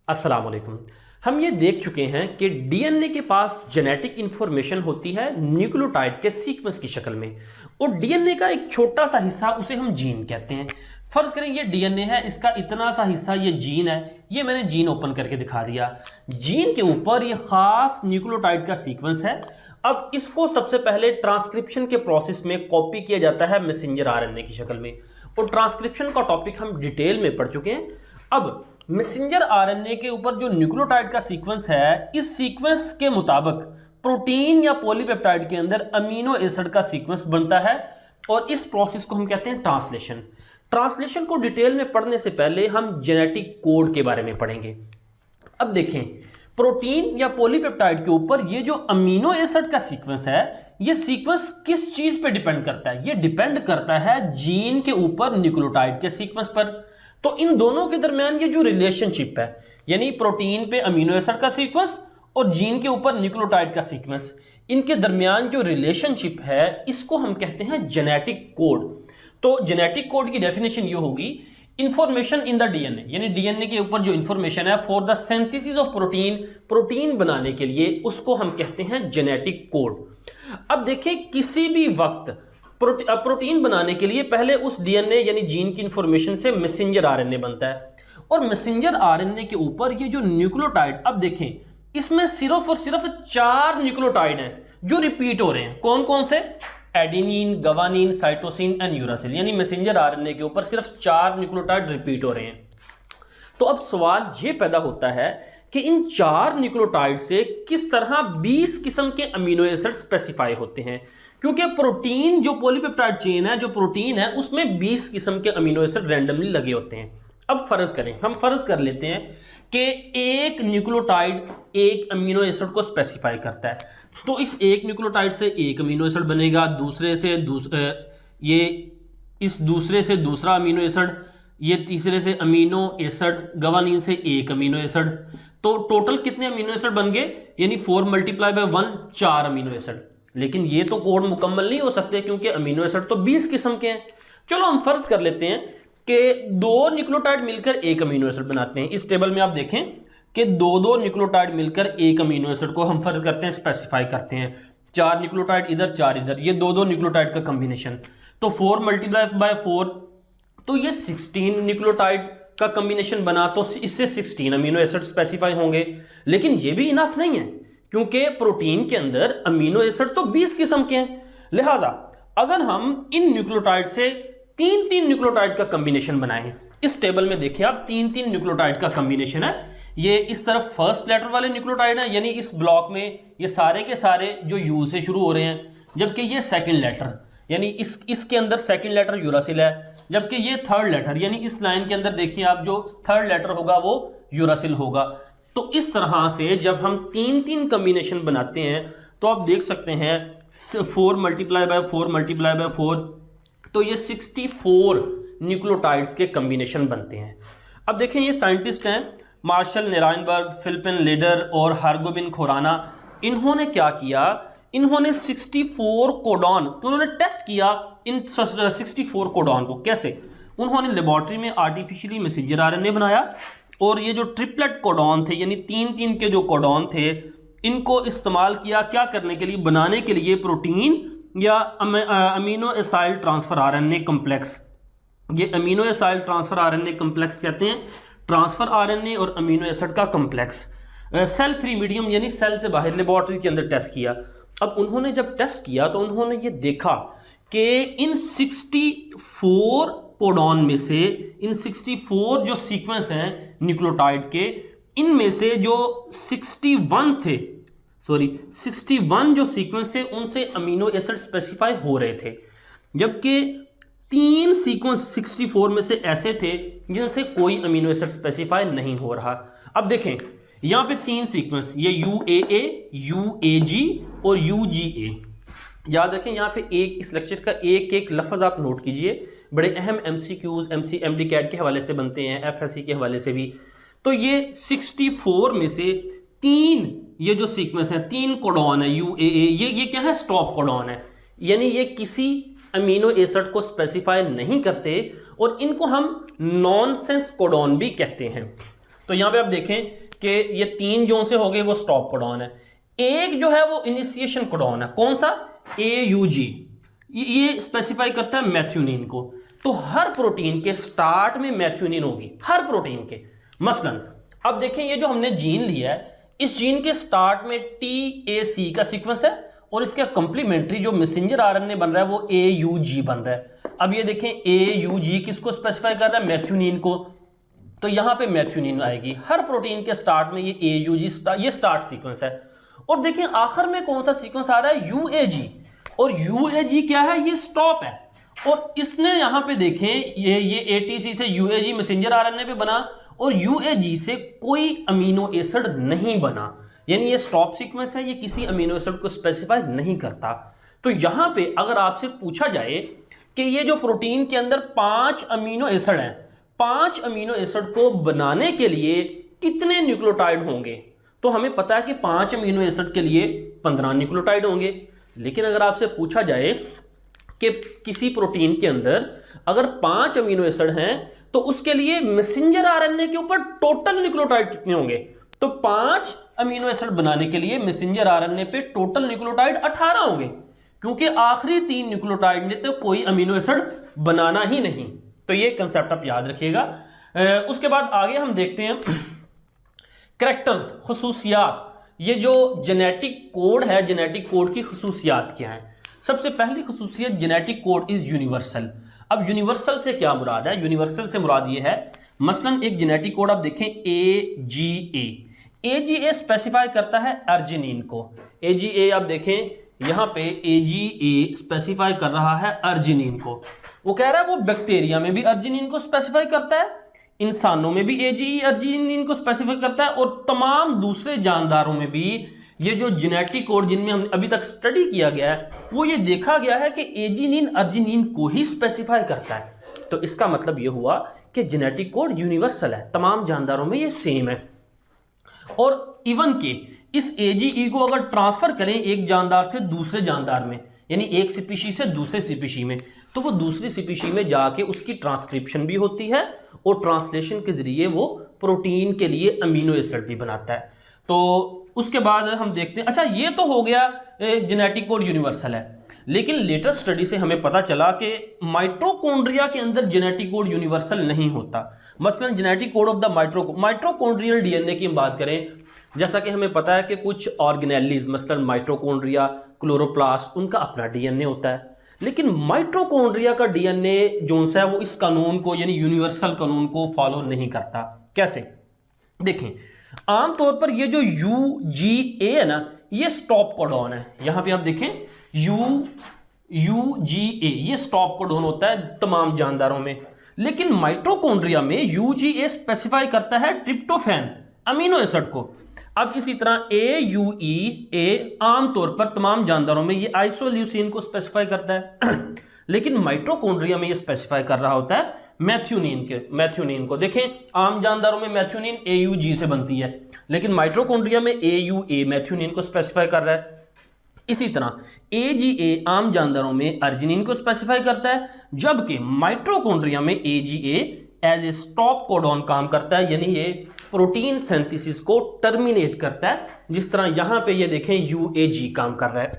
अस्सलाम वालेकुम। हम ये देख चुके हैं कि डीएनए के पास जेनेटिक इंफॉर्मेशन होती है न्यूक्लियोटाइड के सीक्वेंस की शक्ल में, और डीएनए का एक छोटा सा हिस्सा उसे हम जीन कहते हैं। फर्ज करें ये डीएनए है, इसका इतना सा हिस्सा ये जीन है। ये मैंने जीन ओपन करके दिखा दिया। जीन के ऊपर ये खास न्यूक्लियोटाइड का सीक्वेंस है। अब इसको सबसे पहले ट्रांसक्रिप्शन के प्रोसेस में कॉपी किया जाता है मैसेंजर आरएनए की शक्ल में, और ट्रांसक्रिप्शन का टॉपिक हम डिटेल में पढ़ चुके हैं। अब मैसेंजर आरएनए के ऊपर जो न्यूक्लियोटाइड का सीक्वेंस है, इस सीक्वेंस के मुताबिक प्रोटीन या पॉलीपेप्टाइड के अंदर अमीनो एसिड का सीक्वेंस बनता है, और इस प्रोसेस को हम कहते हैं ट्रांसलेशन। ट्रांसलेशन को डिटेल में पढ़ने से पहले हम जेनेटिक कोड के बारे में पढ़ेंगे। अब देखें, प्रोटीन या पॉलीपेप्टाइड के ऊपर ये जो अमीनो एसिड का सीक्वेंस है, ये सीक्वेंस किस चीज पे डिपेंड करता है? ये डिपेंड करता है जीन के ऊपर न्यूक्लियोटाइड के सीक्वेंस पर। तो इन दोनों के दरमियान ये जो रिलेशनशिप है, यानी प्रोटीन पे अमीनो एसिड का सीक्वेंस और जीन के ऊपर न्यूक्लियोटाइड का सीक्वेंस, इनके दरमियान जो रिलेशनशिप है, इसको हम कहते हैं जेनेटिक कोड। तो जेनेटिक कोड की डेफिनेशन ये होगी, इंफॉर्मेशन इन द डीएनए, यानी डीएनए के ऊपर जो इंफॉर्मेशन है for the synthesis of protein, protein बनाने के लिए, उसको हम कहते हैं जेनेटिक कोड। अब देखिए, किसी भी वक्त प्रोटीन बनाने के लिए पहले उस डीएनए यानी जीन की इंफॉर्मेशन से मैसेंजर आरएनए बनता है, और मैसेंजर आरएनए के ऊपर ये जो न्यूक्लियोटाइड, अब देखें इसमें सिर्फ और सिर्फ 4 न्यूक्लियोटाइड हैं जो रिपीट हो रहे हैं। कौन कौन से? Adenine, guanine, cytosine and uracil, यानी मैसेंजर आरएनए के ऊपर सिर्फ 4 न्यूक्लियोटाइड रिपीट हो रहे हैं। तो अब सवाल ये पैदा होता है कि इन 4 न्यूक्लियोटाइड से किस तरह 20 किस्म के अमीनो एसिड स्पेसिफाई होते हैं, क्योंकि प्रोटीन जो पॉलीपेप्टाइड चेन है, जो प्रोटीन है, उसमें 20 किस्म के अमीनो एसिड रैंडमली लगे होते हैं। अब फर्ज करें, हम फर्ज कर लेते हैं कि एक न्यूक्लियोटाइड एक अमीनो एसिड को स्पेसिफाई करता है। तो इस एक न्यूक्लियोटाइड से एक अमीनो एसिड बनेगा, दूसरे से दूसरा अमीनो एसिड, ये तीसरे से अमीनो एसिड, गवानीन से एक अमीनो एसिड। तो टोटल कितने अमीनो एसिड बन गए? यानी 4 × 1 4 अमीनो एसिड। लेकिन ये तो कोड मुकम्मल नहीं हो सकते, क्योंकि अमीनो एसिड तो 20 किस्म के हैं। चलो हम फर्ज कर लेते हैं कि 2 न्यूक्लियोटाइड मिलकर एक अमीनो एसिड बनाते हैं। इस टेबल में आप देखें कि 2 न्यूक्लियोटाइड मिलकर एक अमीनो एसिड को हम फर्ज करते हैं स्पेसिफाई करते हैं। 4 न्यूक्लियोटाइड इधर, 4 इधर, ये 2 न्यूक्लियोटाइड का कॉम्बिनेशन। तो 4 × 4, तो ये 16 न्यूक्लियोटाइड का कॉम्बिनेशन बना, तो इससे 16 अमीनो एसिड स्पेसिफाई होंगे। लेकिन ये भी इनफ नहीं है, क्योंकि प्रोटीन के अंदर अमीनो एसिड तो 20 किस्म के हैं। लिहाजा अगर हम इन न्यूक्लियोटाइड से 3 न्यूक्लियोटाइड का कॉम्बिनेशन बनाएं, इस टेबल में देखिए आप 3 न्यूक्लियोटाइड का कॉम्बिनेशन है। ये इस तरफ फर्स्ट लेटर वाले न्यूक्लियोटाइड है, यानी इस ब्लॉक में ये सारे के सारे जो यू से शुरू हो रहे हैं, जबकि ये सेकंड लेटर, यानी इसके अंदर सेकंड लेटर यूरासिल है, जबकि ये थर्ड लेटर, यानी इस लाइन के अंदर देखिए आप जो थर्ड लेटर होगा वो यूरासिल होगा। तो इस तरह से जब हम 3 कॉम्बिनेशन बनाते हैं, तो आप देख सकते हैं 4 × 4 तो ये 64 न्यूक्लियोटाइड्स के कॉम्बिनेशन बनते हैं। अब देखें, ये साइंटिस्ट हैं मार्शल निराइनबर्ग, फिलिपिन लेडर और हरगोबिन खोराना। इन्होंने क्या किया? इन्होंने 64 कोडॉन, तो उन्होंने टेस्ट किया इन 64 कोडॉन को। कैसे? उन्होंने लेबोरेटरी में आर्टिफिशियली मैसेंजर आरएनए बनाया, और ये जो ट्रिपलेट कोडॉन थे, यानी 3 के जो कोडॉन थे, इनको इस्तेमाल किया क्या करने के लिए? बनाने के लिए प्रोटीन या amino acyl transfer RNA complex. ये amino acyl transfer RNA complex कहते हैं, ट्रांसफर आरएनए और अमीनो एसिड का कम्प्लेक्स। सेल फ्री मीडियम, यानी सेल से बाहर, लेबोरेटरी के अंदर टेस्ट किया। अब उन्होंने जब टेस्ट किया तो उन्होंने ये देखा कि इन 64 कोडॉन में से, इन 64 जो सीक्वेंस हैं न्यूक्लियोटाइड के, इनमें से जो 61 जो सीक्वेंस है, उनसे अमीनो एसिड स्पेसिफाई हो रहे थे, जबकि 3 सीक्वेंस 64 में से ऐसे थे जिनसे कोई अमीनो एसिड स्पेसिफाई नहीं हो रहा। अब देखें, यहाँ पे 3 सीक्वेंस, ये UAA, UAG और UGA। याद रखें, यहाँ पे इस लेक्चर का एक लफ्ज़ आप नोट कीजिए, बड़े अहम MCQs, MD-CAT के हवाले से बनते हैं, FSC के हवाले से भी। तो ये 64 में से 3 ये जो सीक्वेंस है, 3 कोडॉन है UAA, ये क्या है? स्टॉप कोडॉन है, यानी ये किसी अमीनो एसिड को स्पेसिफाई नहीं करते, और इनको हम नॉनसेंस कोडॉन भी कहते हैं। तो यहाँ पे आप देखें कि ये 3 जो से हो गए वो स्टॉप कोडॉन है, एक जो है वो इनिशिएशन कोडॉन है, कौन सा, AUG, ये स्पेसिफाई करता है मैथ्यूनिन को। तो हर प्रोटीन के स्टार्ट में मैथ्यूनिन होगी, हर प्रोटीन के। मसलन अब देखें ये जो हमने जीन लिया है, इस जीन के स्टार्ट में TAC का सीक्वेंस है और इसका कंप्लीमेंट्री जो मैसेंजर RNA बन रहा है वो AUG बन रहा है। अब ये देखें AUG किसको स्पेसिफाई कर रहा है, मैथ्यूनिन को। तो यहाँ पे मैथ्यूनिन आएगी हर प्रोटीन के स्टार्ट में, ये AUG ये स्टार्ट सीक्वेंस है। और देखिए आखिर में कौन सा सीक्वेंस आ रहा है, UAG, और UAG क्या है, ये स्टॉप है। और इसने यहाँ पे देखें ये ATC से UAG मैसेंजर RNA पे बना और UAG से कोई अमीनो एसिड नहीं बना, यानी ये स्टॉप सीक्वेंस है, ये किसी अमीनो एसिड को स्पेसिफाई नहीं करता। तो यहाँ पे अगर आपसे पूछा जाए कि ये जो प्रोटीन के अंदर 5 अमीनो एसिड हैं, 5 अमीनो एसिड को बनाने के लिए कितने न्यूक्लियोटाइड होंगे, तो हमें पता है कि 5 अमीनो एसिड के लिए 15 न्यूक्लियोटाइड होंगे। लेकिन अगर आपसे पूछा जाए कि किसी प्रोटीन के अंदर अगर 5 अमीनो एसिड हैं तो उसके लिए मैसेंजर RNA के ऊपर टोटल न्यूक्लियोटाइड कितने होंगे, तो 5 अमीनो एसिड बनाने के लिए मैसेंजर RNA पे टोटल न्यूक्लियोटाइड 18 होंगे, क्योंकि आखिरी 3 न्यूक्लियोटाइड ने तो कोई अमीनो एसिड बनाना ही नहीं। तो ये कंसेप्ट आप याद रखिएगा। उसके बाद आगे हम देखते हैं करैक्टर्स, खुसूसियात। ये जो जेनेटिक कोड है, जेनेटिक कोड की खुसूसियात क्या है। सबसे पहली खुसूसियत, जेनेटिक कोड इज यूनिवर्सल। अब यूनिवर्सल से क्या मुराद है, यूनिवर्सल से मुराद ये है, मसलन एक जेनेटिक कोड आप देखें AGA स्पेसिफाई करता है अर्जिनिन को। AGA आप देखें यहाँ पे AGA स्पेसिफाई कर रहा है अर्जिनिन को। वो कह रहा है वो बैक्टीरिया में भी अर्जिनिन को स्पेसिफाई करता है, इंसानों में भी AGE अर्जिनिन को स्पेसिफाई करता है, और तमाम दूसरे जानदारों में भी। ये जो जेनेटिक कोड जिनमें हम अभी तक स्टडी किया गया है वो ये देखा गया है कि एजीनिन अर्जिनिन को ही स्पेसिफाई करता है। तो इसका मतलब ये हुआ कि जेनेटिक कोड यूनिवर्सल है, तमाम जानदारों में ये सेम है। और इवन के इस AGE को अगर ट्रांसफर करें एक जानदार से दूसरे जानदार में, यानी एक स्पीशी से दूसरे स्पीशी में, तो वो दूसरी स्पीशी में जाके उसकी ट्रांसक्रिप्शन भी होती है और ट्रांसलेशन के जरिए वो प्रोटीन के लिए अमीनो एसिड भी बनाता है। तो उसके बाद हम देखते हैं, अच्छा ये तो हो गया जेनेटिक कोड यूनिवर्सल है, लेकिन लेटेस्ट स्टडी से हमें पता चला कि माइटोकॉन्ड्रिया के अंदर जेनेटिक कोड यूनिवर्सल नहीं होता। मसलन genetic code of the mitochondrial DNA की हम बात करें, जैसा कि हमें पता है कि कुछ ऑर्गेनेलिज मसलन माइटोकॉन्ड्रिया, क्लोरोप्लास्ट, उनका अपना DNA होता है, लेकिन माइटोकॉन्ड्रिया का DNA जो है वो इस कानून को यानी यूनिवर्सल कानून को फॉलो नहीं करता। कैसे, देखें आमतौर पर ये जो UGA है ना, ये स्टॉप कोडॉन है। यहां पे आप देखें UGA ये स्टॉप कोडॉन होता है तमाम जानदारों में, लेकिन माइटोकॉन्ड्रिया में UGA स्पेसिफाई करता है ट्रिप्टोफैन अमीनो एसिड को। अब इसी तरह AUEA आमतौर पर तमाम जानदारों में ये आइसोल्यूसिन को स्पेसिफाई करता है लेकिन माइटोकॉन्ड्रिया में ये स्पेसिफाई कर रहा होता है मैथ्यूनिन को। देखें आम जानदारों में मैथ्यूनिन AUG से बनती है, लेकिन माइटोकॉन्ड्रिया में AUA मैथ्यूनिन को स्पेसिफाई कर रहा है। इसी तरह AGA आम जानदारों में अर्जिनिन को स्पेसिफाई करता है, जबकि माइटोकॉन्ड्रिया में AGA as a stop codon काम करता है, यानी ये प्रोटीन सिंथेसिस को टर्मिनेट करता है, जिस तरह यहां पे ये देखें UAG काम कर रहा है।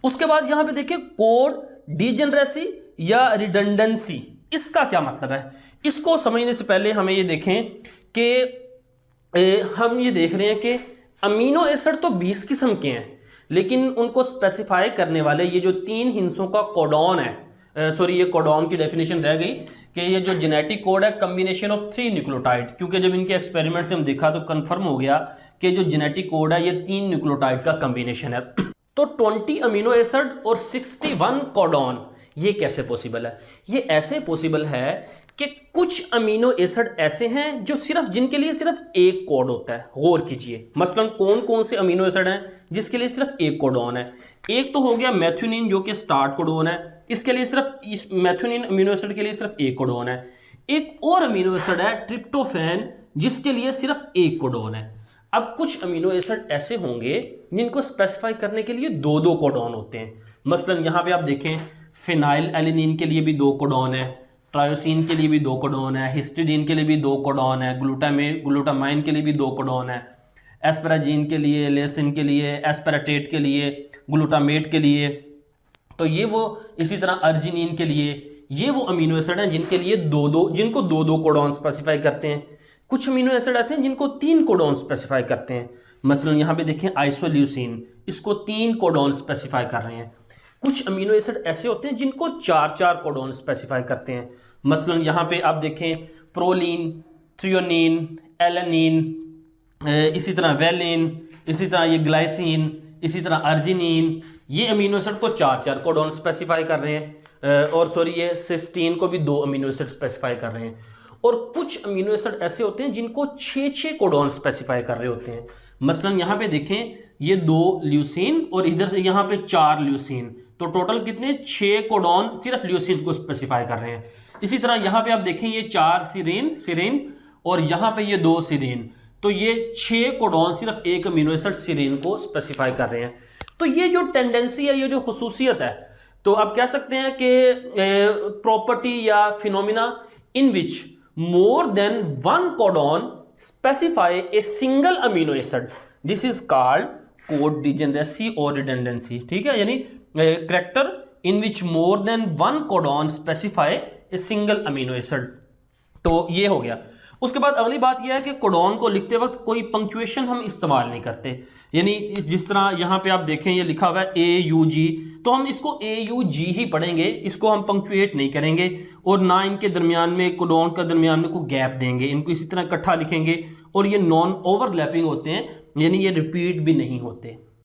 उसके बाद यहां पे देखें कोड डिजेनरेसी या रिडंडेंसी, इसका क्या मतलब है। इसको समझने से पहले हमें ये देखें कि हम ये देख रहे हैं कि अमीनो एसिड तो 20 किस्म के हैं, लेकिन उनको स्पेसिफाई करने वाले ये जो 3 हिस्सों का कोडॉन है, ये कोडॉन की डेफिनेशन रह गई कि ये जो जेनेटिक कोड है कम्बिनेशन ऑफ 3 न्यूक्लियोटाइड, क्योंकि जब इनके एक्सपेरिमेंट से हम देखा तो कंफर्म हो गया कि जो जेनेटिक कोड है ये 3 न्यूक्लियोटाइड का कम्बिनेशन है। तो 20 अमीनो एसिड और 61 कोडॉन, ये कैसे पॉसिबल है। ये ऐसे पॉसिबल है कि कुछ अमीनो एसिड ऐसे हैं जो जिनके लिए सिर्फ एक कोड होता है। गौर कीजिए, मसलन कौन कौन से अमीनो एसिड हैं जिसके लिए सिर्फ एक कोडॉन है। एक तो हो गया मैथ्यूनिन जो कि स्टार्ट कोडॉन है, इसके लिए सिर्फ इस मैथ्यूनिन अमीनो एसिड के लिए सिर्फ एक कोडॉन है। एक और अमीनो एसिड है ट्रिप्टोफैन जिसके लिए सिर्फ एक कोडॉन है। अब कुछ अमीनो एसिड ऐसे होंगे जिनको स्पेसिफाई करने के लिए 2-2 कोडॉन होते हैं। मसलन यहाँ पे आप देखें फिनाइल एलिनिन के लिए भी 2 कोडॉन है, ट्रायोसिन के लिए भी 2 कोडॉन है, हिस्टिडीन के लिए भी 2 कोडॉन है, ग्लूटामाइन के लिए भी 2 कोडॉन है, एस्पेराजीन के लिए, लेसिन के लिए, एस्पेराटेट के लिए, ग्लूटामेट के लिए। तो ये वो, इसी तरह अर्जिनिन के लिए, ये वो अमीनो एसिड हैं जिनको दो दो कोडॉन स्पेसिफाई करते हैं। कुछ अमीनो एसिड ऐसे हैं जिनको 3 कोडॉन स्पेसिफाई करते हैं। मसलन यहाँ पे देखें आइसोल्यूसिन, इसको 3 कोडॉन स्पेसिफाई कर रहे हैं। कुछ अमीनो एसिड ऐसे होते हैं जिनको 4 कोडॉन स्पेसिफाई करते हैं। मसलन यहाँ पे आप देखें प्रोलीन, थ्रियोनिन, एलेनिन, इसी तरह वेलिन, इसी तरह ये ग्लाइसिन, इसी तरह अर्जिनिन, ये अमीनो एसिड को 4 कोडॉन स्पेसिफाई कर रहे हैं। और सॉरी, ये सिस्टीन को भी 2 अमीनो एसिड स्पेसिफाई कर रहे हैं। और कुछ अमीनो एसिड ऐसे होते हैं जिनको 6 कोडॉन स्पेसिफाई कर रहे होते हैं। मसलन यहाँ पे देखें, ये 2 ल्यूसीन और इधर से यहाँ पे 4 ल्यूसीन, तो टोटल कितने 6 कोडॉन सिर्फ ल्यूसीन को स्पेसिफाई कर रहे हैं। इसी तरह यहाँ पे आप देखें, ये 4 सिरीन और यहाँ पे ये 2 सिरीन, तो ये 6 कोडॉन सिर्फ एक अमीनो एसिड सिरीन को स्पेसिफाई कर रहे हैं। तो ये जो टेंडेंसी है, ये जो खसूसियत है, तो आप कह सकते हैं कि प्रॉपर्टी या phenomena in which more than 1 codon specify a single amino acid, this is called code degeneracy और रिडंडेंसी। ठीक है, यानी character in which more than 1 codon specify a single amino acid. तो ये हो गया। उसके बाद अगली बात यह है कि कोडॉन को लिखते वक्त कोई पंक्चुएशन हम इस्तेमाल नहीं करते। यानी जिस तरह यहाँ पे आप देखें, ये लिखा हुआ है AUG, तो हम इसको AUG ही पढ़ेंगे, इसको हम पंक्चुएट नहीं करेंगे और ना इनके दरमियान में, कोडॉन का दरमियान में कोई गैप देंगे। इनको इसी तरह इकट्ठा लिखेंगे और ये नॉन ओवरलैपिंग होते हैं, यानी ये रिपीट भी नहीं होते।